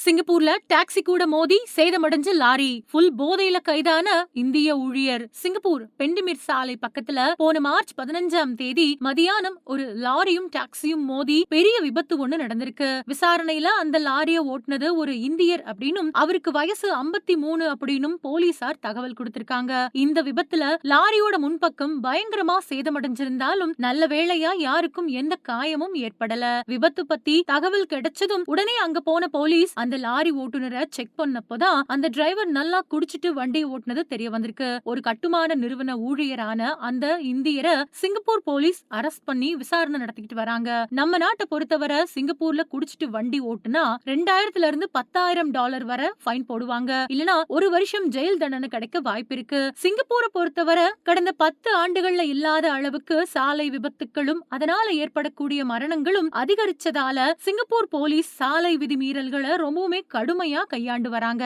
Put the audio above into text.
சிங்கப்பூர்ல டாக்ஸி கூட மோதி சேதமடைஞ்ச lorry. Full போதையில கைதான இந்திய ஊழியர். சிங்கப்பூர் பெண்டிமிர் சாலை பக்கத்துல போன மார்ச் 15ஆம் தேதி மதியானம் ஒரு லாரியும் டாக்ஸியும் மோதி பெரிய விபத்து ஒண்ணு நடந்திருக்கு. விசாரணையில அந்த லாரிய ஓட்டுனது ஒரு இந்தியர் அப்படின்னும் அவருக்கு வயசு 53 அப்படின்னும் போலீசார் தகவல் கொடுத்திருக்காங்க. இந்த விபத்துல லாரியோட முன்பக்கம் பயங்கரமா சேதமடைஞ்சிருந்தாலும் நல்ல வேளையா யாருக்கும் எந்த காயமும் ஏற்படல. விபத்து பத்தி தகவல் கிடைச்சதும் உடனே அங்க போன போலீஸ் அந்த லாரி ஓட்டுநரை செக் பண்ணப்போதான் அந்த டிரைவர் நல்லா குடிச்சிட்டு வண்டி ஓட்டுனது தெரிய வந்திருக்கு. ஒரு கட்டுமான நிறுவன ஊழியரான அந்த இந்தியரை சிங்கப்பூர் போலீஸ் அரெஸ்ட் பண்ணி விசாரணை நடத்திக்கிட்டு வராங்க. நம்ம நாட்டை பொறுத்தவரை சிங்கப்பூர்ல குடிச்சிட்டு வண்டி ஓட்டுனா 2000 இருந்து $10,000 வரை ஃபைன் போடுவாங்க. இல்லனா 1 வருஷம் ஜெயில் தண்டனை கிடைக்க வாய்ப்பு இருக்கு. சிங்கப்பூரை பொறுத்தவரை கடந்த 10 ஆண்டுகள்ல இல்லாத அளவுக்கு சாலை விபத்துகளும் அதனால ஏற்படக்கூடிய மரணங்களும் அதிகரிச்சதால சிங்கப்பூர் போலீஸ் சாலை விதிமீறல்களை ரொம்பவுமே கடுமையா கையாண்டு வராங்க.